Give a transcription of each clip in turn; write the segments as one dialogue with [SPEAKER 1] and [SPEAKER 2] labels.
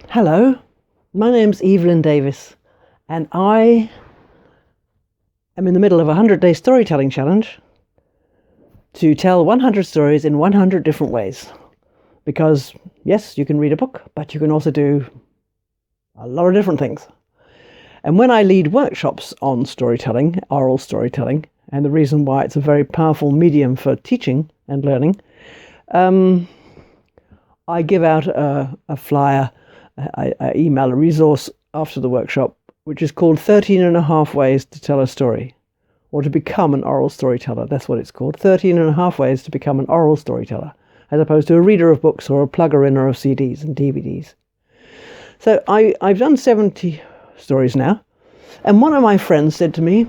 [SPEAKER 1] Hello, my name's Evelyn Davis, and I am in the middle of a 100-day storytelling challenge to tell 100 stories in 100 different ways. Because, yes, you can read a book, but you can also do a lot of different things. And when I lead workshops on storytelling, oral storytelling, and the reason why it's a very powerful medium for teaching and learning, I give out a flyer. I email a resource after the workshop, which is called 13 and a half ways to tell a story, or to become an oral storyteller. That's what it's called, 13 and a half ways to become an oral storyteller, as opposed to a reader of books or a plugger-inner of CDs and DVDs. So I've done 70 stories now, and one of my friends said to me,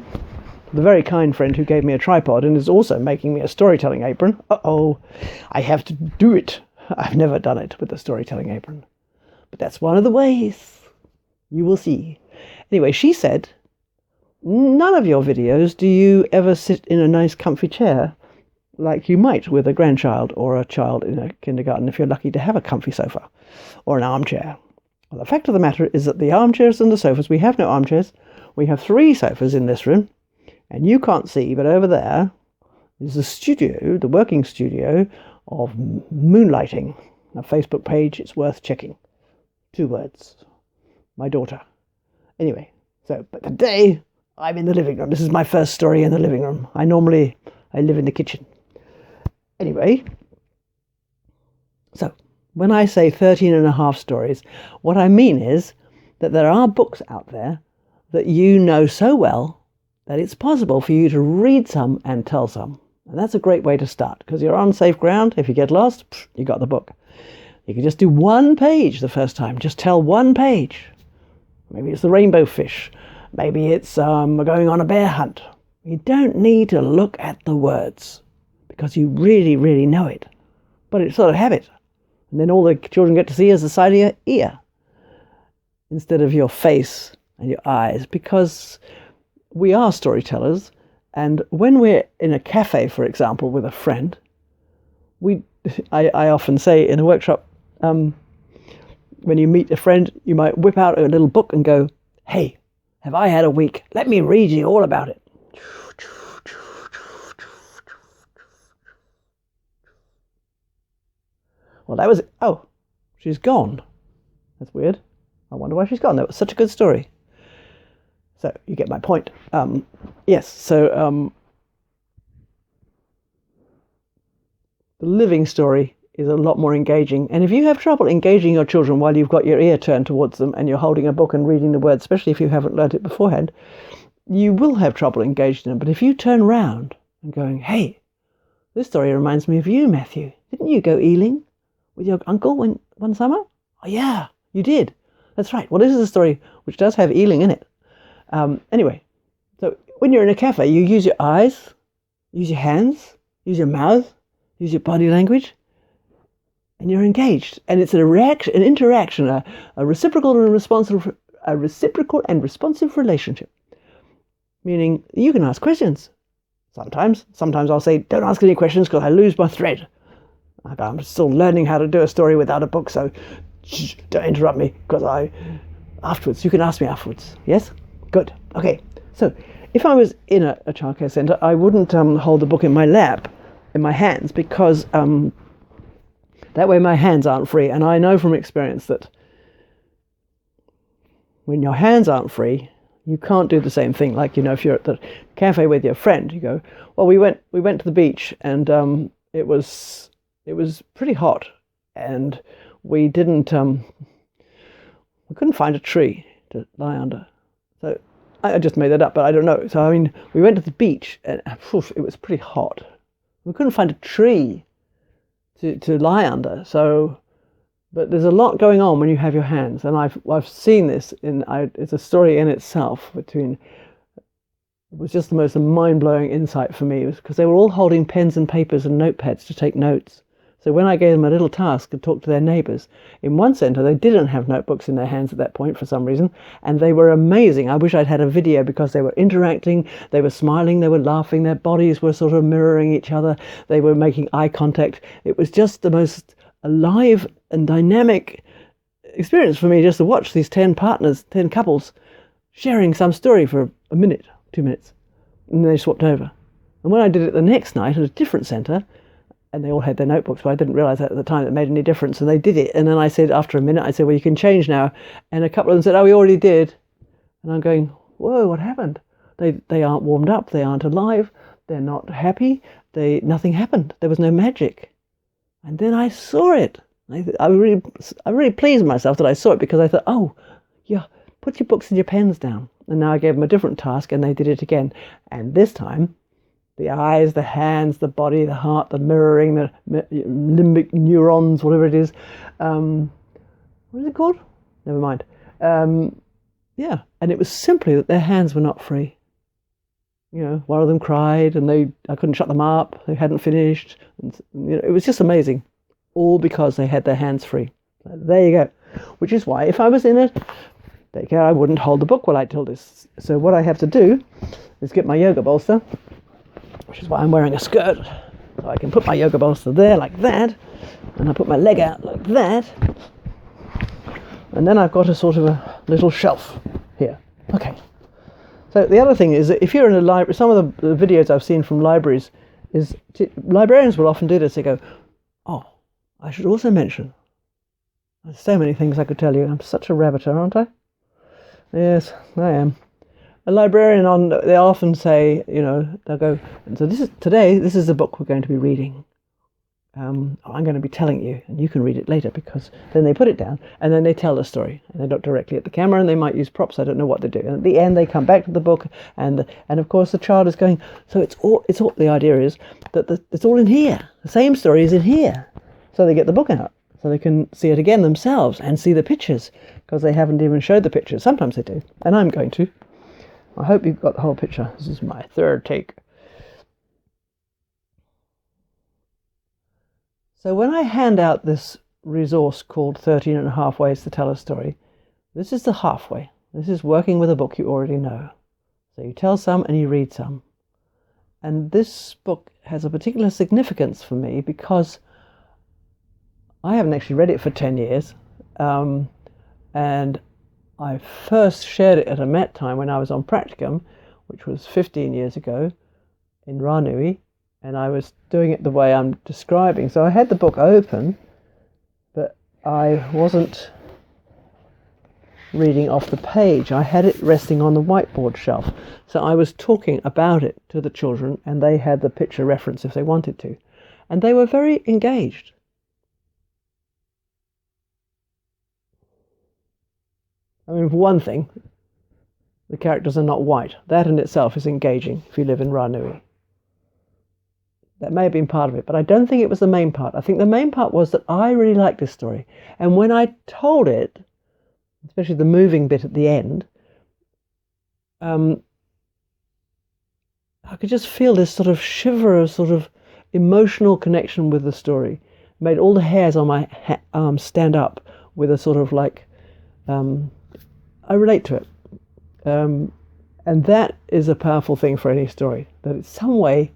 [SPEAKER 1] the very kind friend who gave me a tripod and is also making me a storytelling apron, I have to do it. I've never done it with a storytelling apron. But that's one of the ways. You will see. Anyway, she said, none of your videos do you ever sit in a nice comfy chair like you might with a grandchild or a child in a kindergarten if you're lucky to have a comfy sofa or an armchair. Well, the fact of the matter is that the armchairs and the sofas, we have no armchairs. We have 3 sofas in this room, and you can't see, but over there is the studio, the working studio of Moonlighting, a Facebook page. It's worth checking. 2 words. My daughter. Anyway, but today I'm in the living room. This is my first story in the living room. I live in the kitchen. Anyway, so when I say 13 and a half stories, what I mean is that there are books out there that you know so well that it's possible for you to read some and tell some. And that's a great way to start, because you're on safe ground. If you get lost, you got the book. You can just do 1 page the first time. Just tell 1 page. Maybe it's the rainbow fish. Maybe it's going on a bear hunt. You don't need to look at the words because you really, really know it. But it's sort of habit. And then all the children get to see is the side of your ear instead of your face and your eyes, because we are storytellers. And when we're in a cafe, for example, with a friend, I often say in a workshop, when you meet a friend, you might whip out a little book and go, "Hey, have I had a week? Let me read you all about it." Well, that was it. Oh, she's gone. That's weird. I wonder why she's gone. That was such a good story. So you get my point. Yes, so the living story is a lot more engaging. And if you have trouble engaging your children while you've got your ear turned towards them and you're holding a book and reading the words, especially if you haven't learnt it beforehand, you will have trouble engaging them. But if you turn round and going, "Hey, this story reminds me of you, Matthew. Didn't you go Ealing with your uncle one summer?" "Oh, yeah, you did. That's right. Well, this is a story which does have Ealing in it." Anyway, so when you're in a cafe, you use your eyes, use your hands, use your mouth, use your body language, and you're engaged. And it's an interaction, a reciprocal and responsive relationship. Meaning you can ask questions. Sometimes I'll say, "Don't ask any questions because I lose my thread. I'm still learning how to do a story without a book, so don't interrupt me because afterwards, you can ask me afterwards." Yes? Good. Okay. So if I was in a childcare centre, I wouldn't hold the book in my lap, in my hands, because that way my hands aren't free. And I know from experience that when your hands aren't free, you can't do the same thing. Like, if you're at the cafe with your friend, you go, "Well, we went to the beach and it was pretty hot, and we couldn't find a tree to lie under." So I just made that up, but I don't know. So, we went to the beach and it was pretty hot. We couldn't find a tree to lie under. So, but there's a lot going on when you have your hands. And I've seen this it's a story in itself it was just the most mind-blowing insight for me, because they were all holding pens and papers and notepads to take notes. So when I gave them a little task to talk to their neighbours, in one centre they didn't have notebooks in their hands at that point for some reason, and they were amazing. I wish I'd had a video, because they were interacting, they were smiling, they were laughing, their bodies were sort of mirroring each other, they were making eye contact. It was just the most alive and dynamic experience for me just to watch these 10 partners, 10 couples, sharing some story for a minute, 2 minutes, and then they swapped over. And when I did it the next night at a different centre, and they all had their notebooks, but I didn't realise that at the time it made any difference, and they did it. And then I said, after a minute, I said, well, you can change now. And a couple of them said, oh, we already did. And I'm going, whoa, what happened? They aren't warmed up, they aren't alive, they're not happy, nothing happened. There was no magic. And then I saw it. I really pleased myself that I saw it, because I thought, oh, yeah, put your books and your pens down. And now I gave them a different task, and they did it again. And this time, the eyes, the hands, the body, the heart, the mirroring, the limbic neurons, whatever it is. What is it called? Never mind. Yeah, and it was simply that their hands were not free. You know, one of them cried, and I couldn't shut them up. They hadn't finished. And, you know, it was just amazing, all because they had their hands free. So there you go. Which is why, if I was in a daycare, I wouldn't hold the book while I told this. So what I have to do is get my yoga bolster, which is why I'm wearing a skirt. So I can put my yoga bolster there like that, and I put my leg out like that, and then I've got a sort of a little shelf here. Okay. So the other thing is that if you're in a library, some of the videos I've seen from libraries is librarians will often do this. They go, oh, I should also mention, there's so many things I could tell you. I'm such a rabbiter, aren't I? Yes, I am. A librarian, they often say, you know, they'll go, so this is the book we're going to be reading. I'm going to be telling you, and you can read it later, because then they put it down, and then they tell the story, and they look directly at the camera, and they might use props. I don't know what they do. And at the end, they come back to the book, and of course the child is going, so it's all, the idea is that it's all in here. The same story is in here. So they get the book out, so they can see it again themselves, and see the pictures, because they haven't even showed the pictures. Sometimes they do, and I'm going to. I hope you've got the whole picture. This is my third take. So when I hand out this resource called 13 and a half Ways to Tell a Story, this is the halfway. This is working with a book you already know. So you tell some and you read some. And this book has a particular significance for me because I haven't actually read it for 10 years. And I first shared it at a Met time when I was on practicum, which was 15 years ago in Ranui, and I was doing it the way I'm describing. So I had the book open, but I wasn't reading off the page. I had it resting on the whiteboard shelf. So I was talking about it to the children, and they had the picture reference if they wanted to. And they were very engaged. I mean, for one thing, the characters are not white. That in itself is engaging if you live in Ranui. That may have been part of it, but I don't think it was the main part. I think the main part was that I really liked this story. And when I told it, especially the moving bit at the end, I could just feel this sort of shiver of sort of emotional connection with the story. It made all the hairs on my arms stand up with a sort of like, I relate to it. And that is a powerful thing for any story, that in some way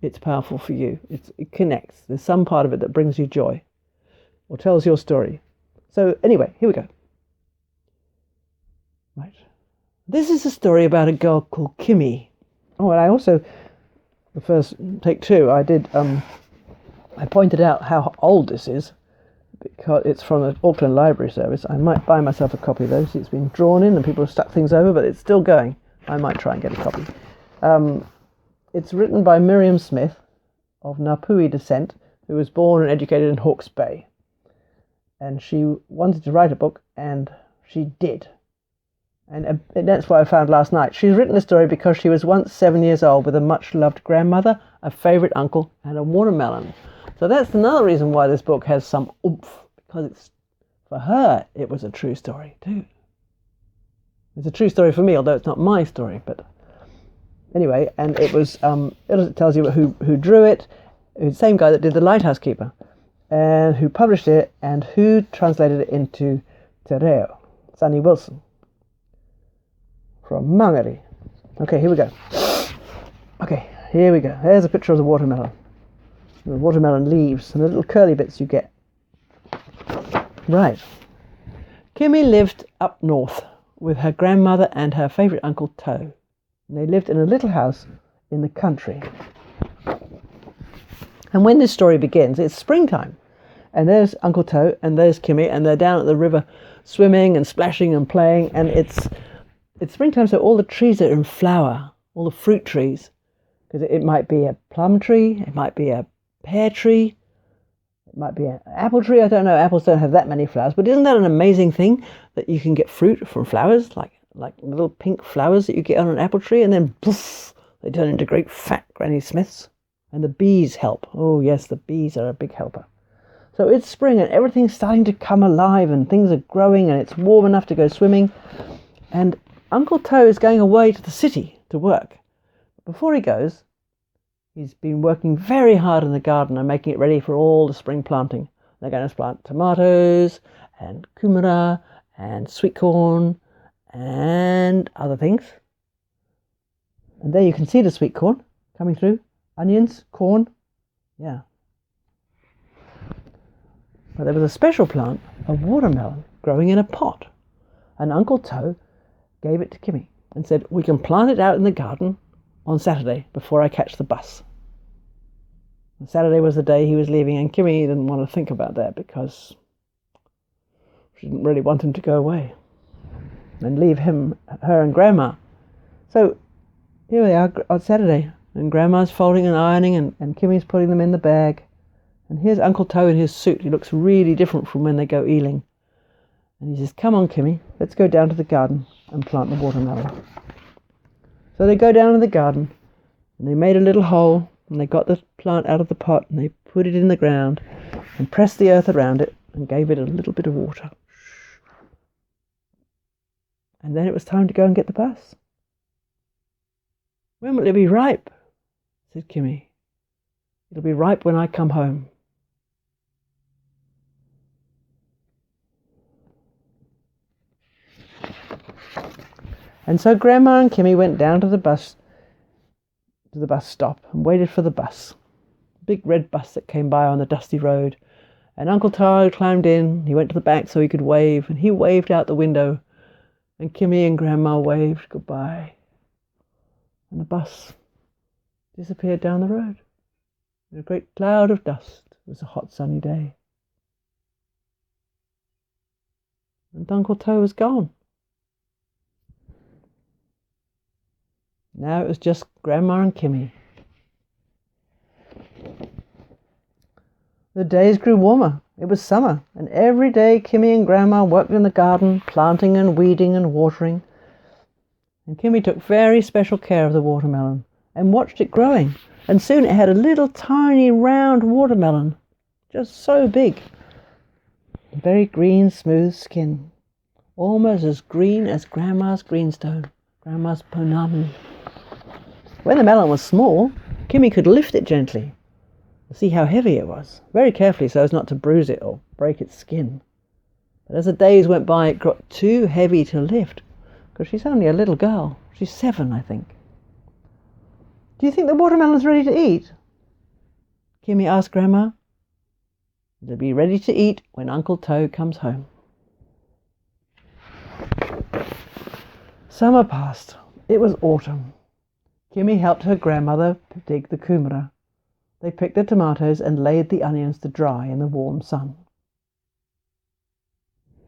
[SPEAKER 1] it's powerful for you. It connects. There's some part of it that brings you joy or tells your story. So anyway, here we go. Right. This is a story about a girl called Kimi. Oh, and I also, the first take two, I pointed out how old this is, because it's from the Auckland Library Service. I might buy myself a copy though. See, it's been drawn in and people have stuck things over, but it's still going. I might try and get a copy. It's written by Miriam Smith of Ngāpuhi descent, who was born and educated in Hawke's Bay. And she wanted to write a book, and she did. And that's what I found last night. She's written a story because she was once 7 years old with a much-loved grandmother, a favourite uncle, and a watermelon. So that's another reason why this book has some oomph, because for her, it was a true story too. It's a true story for me, although it's not my story, but anyway, and it was, it tells you who drew it, the same guy that did The Lighthouse Keeper, and who published it, and who translated it into Te Reo, Sunny Wilson, from Mangere. Okay, here we go. Okay, here we go. There's a picture of the watermelon. The watermelon leaves and the little curly bits you get. Right. Kimi lived up north with her grandmother and her favourite Uncle To. And they lived in a little house in the country. And when this story begins, it's springtime. And there's Uncle To and there's Kimi, and they're down at the river swimming and splashing and playing. And it's springtime, so all the trees are in flower, all the fruit trees. Because it might be a plum tree, it might be a pear tree, it might be an apple tree. I don't know, apples don't have that many flowers. But isn't that an amazing thing, that you can get fruit from flowers, like little pink flowers that you get on an apple tree, and then poof, they turn into great fat Granny Smiths. And the bees help. Oh yes, the bees are a big helper. So it's spring and everything's starting to come alive and things are growing and it's warm enough to go swimming. And Uncle To is going away to the city to work. Before he goes, he's been working very hard in the garden and making it ready for all the spring planting. They're going to plant tomatoes and kumara and sweet corn and other things. And there you can see the sweet corn coming through. Onions, corn, yeah. But there was a special plant, a watermelon, growing in a pot. And Uncle To gave it to Kimi and said, we can plant it out in the garden on Saturday before I catch the bus. And Saturday was the day he was leaving, and Kimi didn't want to think about that because she didn't really want him to go away and leave her and Grandma. So here we are on Saturday. And Grandma's folding and ironing, and Kimi's putting them in the bag. And here's Uncle To in his suit. He looks really different from when they go eeling. And he says, come on, Kimi, let's go down to the garden and plant the watermelon. So they go down to the garden, and they made a little hole, and they got the plant out of the pot, and they put it in the ground, and pressed the earth around it, and gave it a little bit of water. And then it was time to go and get the bus. When will it be ripe? Said Kimi. It'll be ripe when I come home. And so Grandma and Kimi went down to the bus stop and waited for the bus. A big red bus that came by on the dusty road. And Uncle To climbed in. He went to the back so he could wave, and he waved out the window. And Kimi and Grandma waved goodbye. And the bus disappeared down the road in a great cloud of dust. It was a hot sunny day. And Uncle To was gone. Now it was just Grandma and Kimi. The days grew warmer. It was summer, and every day Kimi and Grandma worked in the garden, planting and weeding and watering. And Kimi took very special care of the watermelon and watched it growing. And soon it had a little tiny round watermelon, just so big. A very green, smooth skin, almost as green as Grandma's greenstone, Grandma's ponami. When the melon was small, Kimi could lift it gently and see how heavy it was, very carefully so as not to bruise it or break its skin. But as the days went by, it got too heavy to lift, because she's only a little girl. She's 7, I think. Do you think the watermelon's ready to eat? Kimi asked Grandma. It'll be ready to eat when Uncle To comes home. Summer passed. It was autumn. Kimi helped her grandmother dig the kumara. They picked the tomatoes and laid the onions to dry in the warm sun.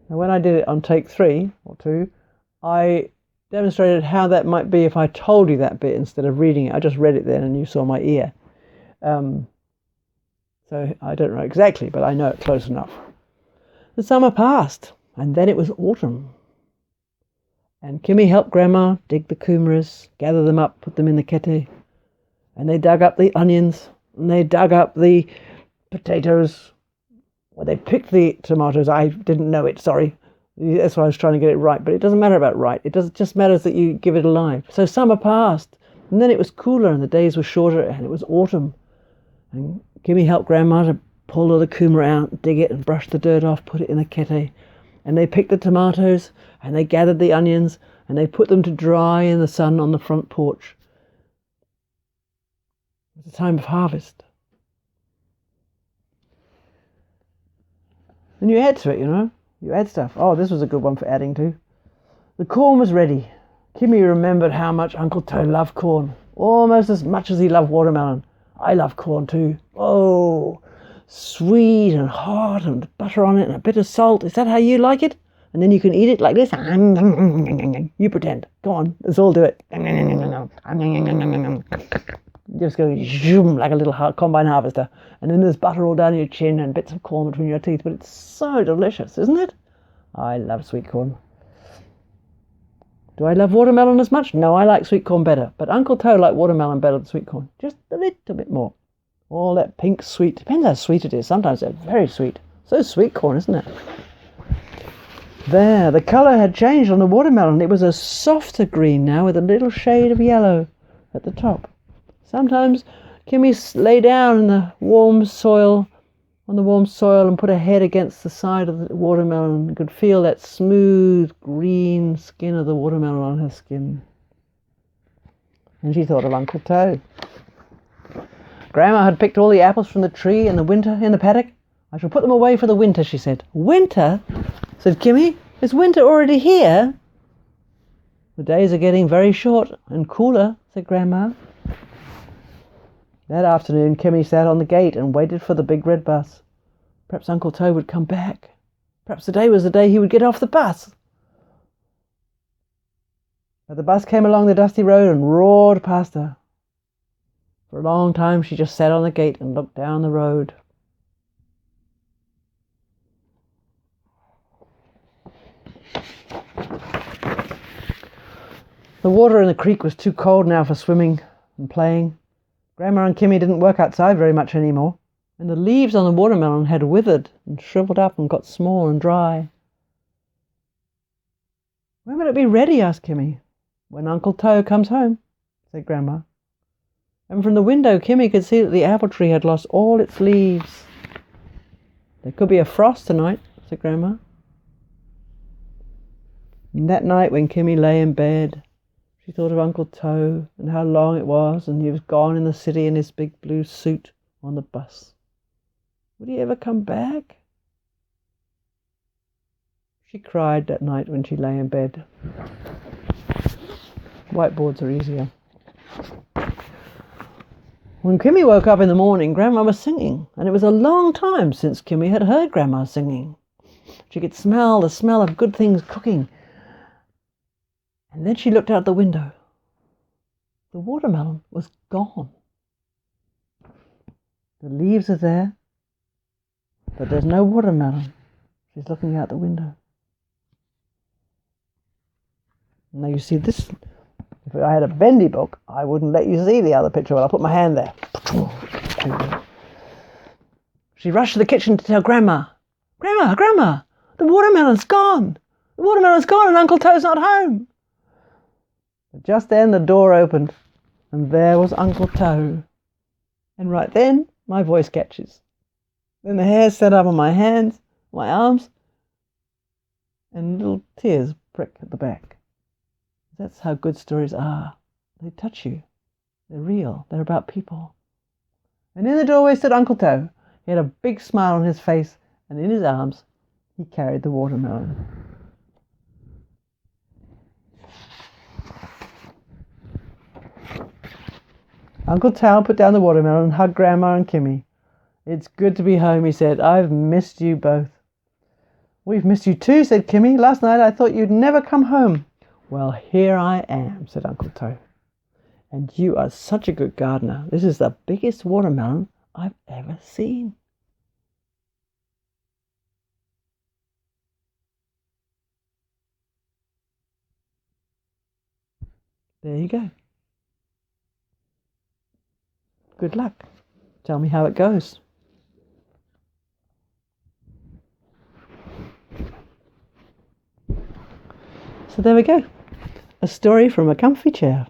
[SPEAKER 1] Now, when I did it on take 3 or 2, I demonstrated how that might be if I told you that bit instead of reading it. I just read it then and you saw my ear. So I don't know exactly, but I know it close enough. The summer passed, and then it was autumn. And Kimi helped Grandma dig the kumaras, gather them up, put them in the kete. And they dug up the onions, and they dug up the potatoes. Well, they picked the tomatoes. I didn't know it, sorry. That's why I was trying to get it right. But it doesn't matter about right. It just matters that you give it a life. So summer passed, and then it was cooler, and the days were shorter, and it was autumn. And Kimi helped Grandma to pull all the kumara out, dig it, and brush the dirt off, put it in the kete. And they picked the tomatoes, and they gathered the onions, and they put them to dry in the sun on the front porch. It was the time of harvest. And you add to it, you know. You add stuff. Oh, this was a good one for adding to. The corn was ready. Kimi remembered how much Uncle Toe loved corn, almost as much as he loved watermelon. I love corn too. Oh, sweet and hot and butter on it and a bit of salt. Is that how you like it? And then you can eat it like this. You pretend. Go on, let's all do it. Just go zoom like a little combine harvester. And then there's butter all down your chin and bits of corn between your teeth. But it's so delicious, isn't it? I love sweet corn. Do I love watermelon as much? No, I like sweet corn better. But Uncle Toe liked watermelon better than sweet corn. Just a little bit more. All that pink sweet. Depends how sweet it is. Sometimes they're very sweet. So sweet corn, isn't it? There, the colour had changed on the watermelon. It was a softer green now with a little shade of yellow at the top. Sometimes Kimi lay down in the warm soil, and put her head against the side of the watermelon and could feel that smooth green skin of the watermelon on her skin. And she thought of Uncle Toe. Grandma had picked all the apples from the tree in the paddock. I shall put them away for the winter, she said. Winter? Said Kimi. Is winter already here? The days are getting very short and cooler, said Grandma. That afternoon, Kimi sat on the gate and waited for the big red bus. Perhaps Uncle Toe would come back. Perhaps today was the day he would get off the bus. But the bus came along the dusty road and roared past her. For a long time, she just sat on the gate and looked down the road. The water in the creek was too cold now for swimming and playing. Grandma and Kimi didn't work outside very much anymore, and the leaves on the watermelon had withered and shriveled up and got small and dry. When will it be ready? Asked Kimi. When Uncle Toe comes home, said Grandma. And from the window, Kimi could see that the apple tree had lost all its leaves. There could be a frost tonight, said Grandma. And that night when Kimi lay in bed, she thought of Uncle Toe and how long it was, and he was gone in the city in his big blue suit on the bus. Would he ever come back? She cried that night when she lay in bed. Whiteboards are easier. When Kimi woke up in the morning, Grandma was singing, and it was a long time since Kimi had heard Grandma singing. She could smell the smell of good things cooking. And then she looked out the window. The watermelon was gone. The leaves are there, but there's no watermelon. She's looking out the window. Now you see this. If I had a bendy book, I wouldn't let you see the other picture. Well, I'll put my hand there. She rushed to the kitchen to tell Grandma. Grandma, the watermelon's gone. The watermelon's gone and Uncle Toe's not home. But just then the door opened, and there was Uncle Toe. And right then, my voice catches. Then the hair set up on my hands, my arms, and little tears prick at the back. That's how good stories are. They touch you. They're real. They're about people. And in the doorway stood Uncle Toe. He had a big smile on his face, and in his arms, he carried the watermelon. Uncle Toe put down the watermelon and hugged Grandma and Kimi. It's good to be home, he said. I've missed you both. We've missed you too, said Kimi. Last night I thought you'd never come home. Well, here I am, said Uncle Toe. And you are such a good gardener. This is the biggest watermelon I've ever seen. There you go. Good luck. Tell me how it goes. So there we go. A story from a comfy chair.